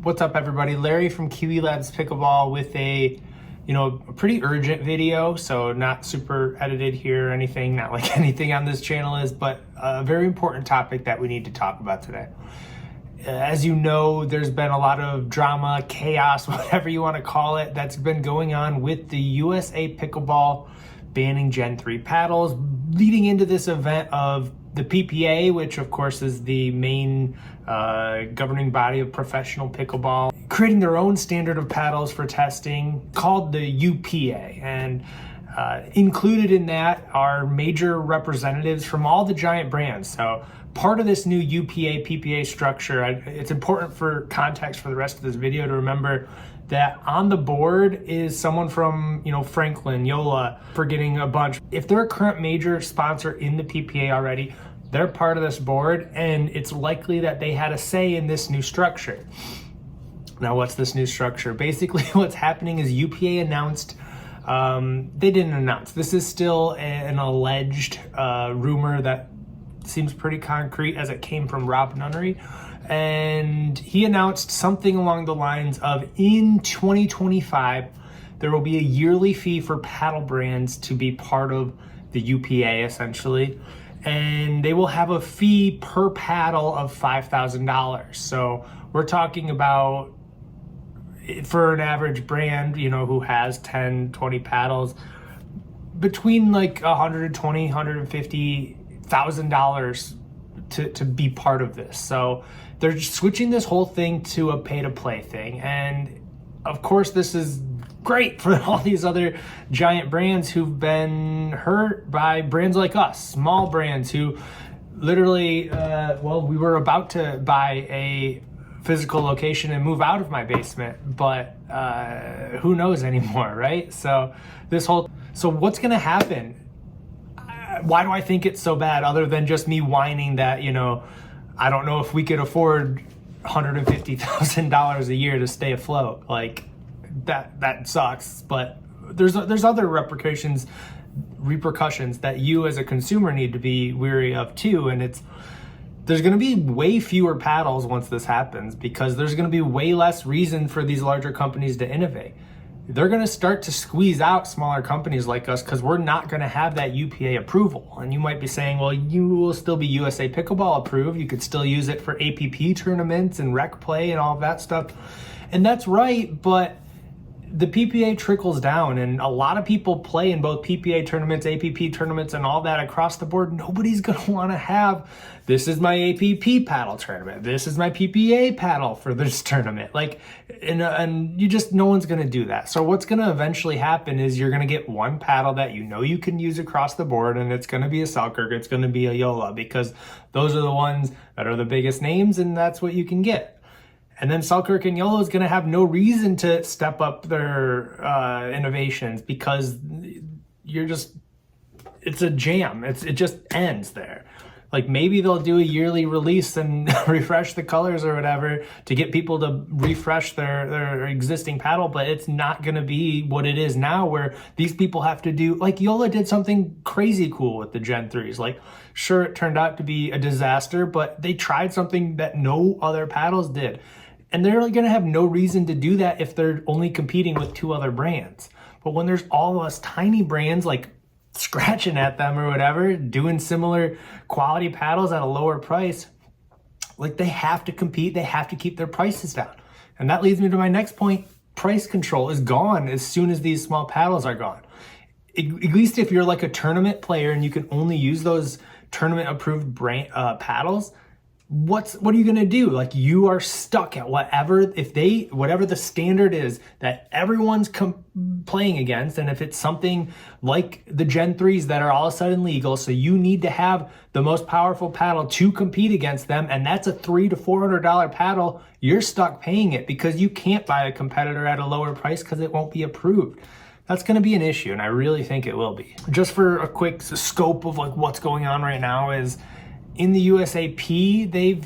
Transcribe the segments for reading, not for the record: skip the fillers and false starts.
What's up, everybody? Larry from Kiwi Labs Pickleball with a pretty urgent video. So not super edited here or anything, not like anything on this channel is, but a very important topic that we need to talk about today. As you know, there's been a lot of drama, chaos, whatever you want to call it, that's been going on with the USA Pickleball banning Gen 3 paddles, leading into this event of the PPA, which of course is the main governing body of professional pickleball, creating their own standard of paddles for testing called the UPA. And included in that are major representatives from all the giant brands. So part of this new UPA PPA structure, it's important for context for the rest of this video to remember that on the board is someone from, Franklin, Joola, forgetting a bunch. If they're a current major sponsor in the PPA already, they're part of this board, and it's likely that they had a say in this new structure. Now, what's this new structure? Basically, what's happening is UPA announced, they didn't announce. This is still an alleged rumor that seems pretty concrete as it came from Rob Nunnery. And he announced something along the lines of, in 2025, there will be a yearly fee for paddle brands to be part of the UPA, essentially. And they will have a fee per paddle of $5,000. So we're talking about, for an average brand, who has 10, 20 paddles, between like $120,000, $150,000 to be part of this. So they're switching this whole thing to a pay-to-play thing. And of course, this is great for all these other giant brands who've been hurt by brands like us, small brands who literally, we were about to buy a physical location and move out of my basement, but who knows anymore, right? So what's gonna happen? Why do I think it's so bad, other than just me whining that, I don't know if we could afford $150,000 a year to stay afloat. Like, that sucks, but there's other repercussions that you as a consumer need to be wary of too. And there's going to be way fewer paddles once this happens, because there's going to be way less reason for these larger companies to innovate. They're going to start to squeeze out smaller companies like us because we're not going to have that UPA approval. And you might be saying, well, you will still be USA Pickleball approved. You could still use it for APP tournaments and rec play and all of that stuff. And that's right, but the PPA trickles down, and a lot of people play in both PPA tournaments, APP tournaments, and all that across the board. Nobody's going to want to have, this is my APP paddle tournament, this is my PPA paddle for this tournament. And no one's going to do that. So what's going to eventually happen is you're going to get one paddle that you can use across the board, and it's going to be a Selkirk, it's going to be a Joola, because those are the ones that are the biggest names, and that's what you can get. And then Selkirk and Joola is going to have no reason to step up their innovations, because it's a jam. It just ends there. Like, maybe they'll do a yearly release and refresh the colors or whatever to get people to refresh their existing paddle, but it's not going to be what it is now, where these people have to do, like Joola did something crazy cool with the Gen 3s. Like, sure, it turned out to be a disaster, but they tried something that no other paddles did. And they're going to have no reason to do that if they're only competing with two other brands. But when there's all those tiny brands like scratching at them or whatever, doing similar quality paddles at a lower price, like, they have to compete, they have to keep their prices down. And that leads me to my next point. Price control is gone as soon as these small paddles are gone. At least if you're like a tournament player and you can only use those tournament approved brand paddles, what are you going to do? Like, you are stuck at whatever the standard is that everyone's playing against. And if it's something like the Gen 3s that are all of a sudden legal, so you need to have the most powerful paddle to compete against them, and that's a $300 to $400 paddle, you're stuck paying it because you can't buy a competitor at a lower price because it won't be approved. That's going to be an issue, and I really think it will be. Just for a quick scope of like what's going on right now is, in the USAP, they've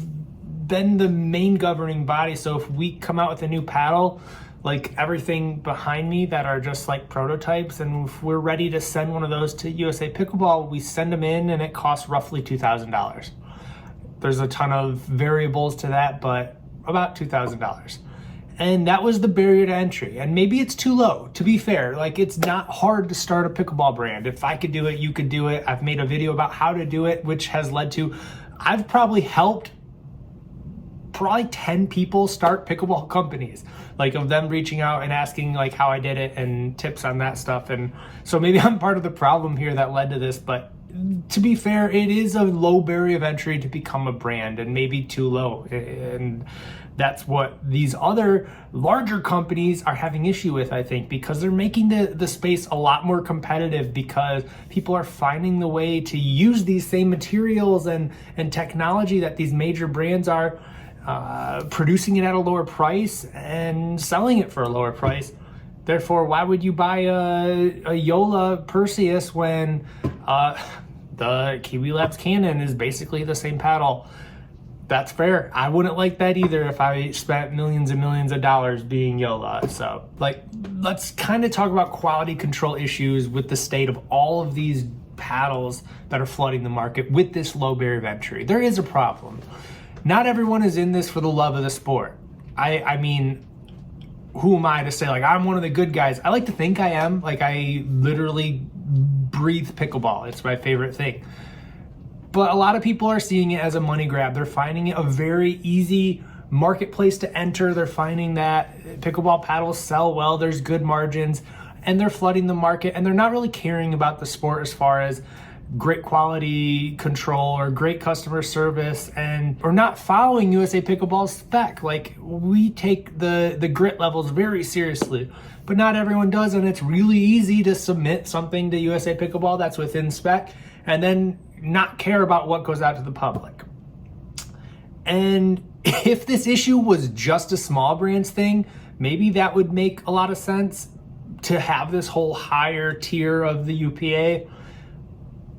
been the main governing body. So if we come out with a new paddle, like everything behind me that are just like prototypes, and if we're ready to send one of those to USA Pickleball, we send them in and it costs roughly $2,000. There's a ton of variables to that, but about $2,000. And that was the barrier to entry. And maybe it's too low, to be fair. Like, it's not hard to start a pickleball brand. If I could do it, you could do it. I've made a video about how to do it, which has led to, I've probably helped 10 people start pickleball companies, like of them reaching out and asking like how I did it and tips on that stuff. And so maybe I'm part of the problem here that led to this, but to be fair, it is a low barrier of entry to become a brand, and maybe too low. And that's what these other larger companies are having issue with, I think, because they're making the space a lot more competitive, because people are finding the way to use these same materials and technology that these major brands are, producing it at a lower price and selling it for a lower price. Therefore, why would you buy a Joola Perseus when the Kiwi Labs Cannon is basically the same paddle? That's fair. I wouldn't like that either if I spent millions and millions of dollars being Joola. So, like, let's kind of talk about quality control issues with the state of all of these paddles that are flooding the market with this low barrier of entry. There is a problem. Not everyone is in this for the love of the sport. I mean, who am I to say, like, I'm one of the good guys? I like to think I am. Like, I literally breathe pickleball. It's my favorite thing. But a lot of people are seeing it as a money grab. They're finding it a very easy marketplace to enter. They're finding that pickleball paddles sell well, there's good margins, and they're flooding the market, and they're not really caring about the sport as far as great quality control or great customer service, and or not following USA Pickleball's spec. Like, we take the grit levels very seriously, but not everyone does, and it's really easy to submit something to USA Pickleball that's within spec and then not care about what goes out to the public. And if this issue was just a small brands thing, maybe that would make a lot of sense to have this whole higher tier of the UPA.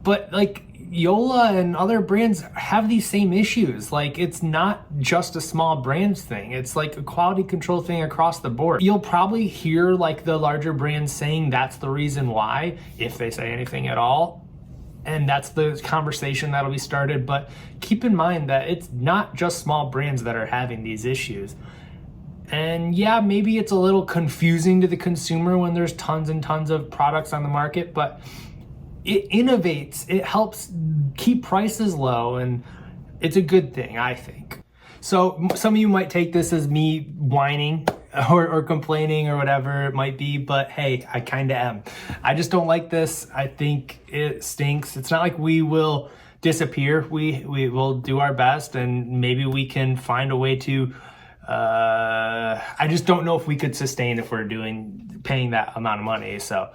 But like, Joola and other brands have these same issues. Like, it's not just a small brands thing. It's like a quality control thing across the board. You'll probably hear like the larger brands saying that's the reason why, if they say anything at all. And that's the conversation that'll be started. But keep in mind that it's not just small brands that are having these issues. And yeah, maybe it's a little confusing to the consumer when there's tons and tons of products on the market, but it innovates, it helps keep prices low, and it's a good thing, I think. So some of you might take this as me whining or complaining or whatever it might be, but hey, I kind of am. I just don't like this. I think it stinks. It's not like we will disappear. We will do our best, and maybe we can find a way to, I just don't know if we could sustain if we're paying that amount of money. So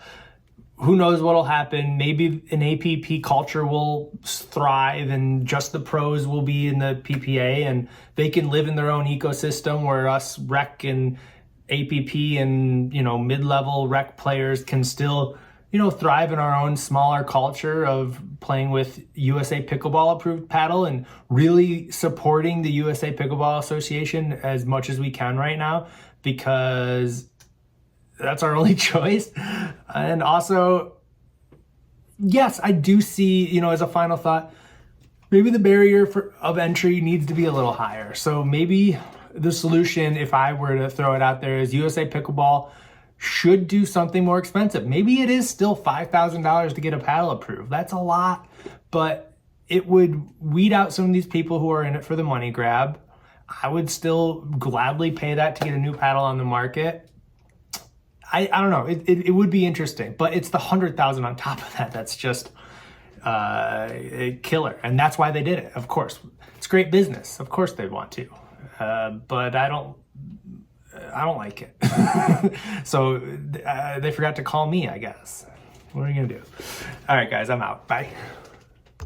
who knows what'll happen. Maybe an APP culture will thrive and just the pros will be in the PPA, and they can live in their own ecosystem where us rec and APP and, you know, mid-level rec players can still, you know, thrive in our own smaller culture of playing with USA Pickleball approved paddle and really supporting the USA Pickleball Association as much as we can right now, because that's our only choice. And also, yes, I do see, you know, as a final thought, maybe the barrier of entry needs to be a little higher. So maybe the solution, if I were to throw it out there, is USA Pickleball should do something more expensive. Maybe it is still $5,000 to get a paddle approved. That's a lot, but it would weed out some of these people who are in it for the money grab. I would still gladly pay that to get a new paddle on the market. I don't know, it would be interesting, but it's the 100,000 on top of that that's just a killer, and that's why they did it. Of course, it's great business. Of course they want to, but I don't like it. So they forgot to call me, I guess. What are you gonna do? All right, guys, I'm out. Bye.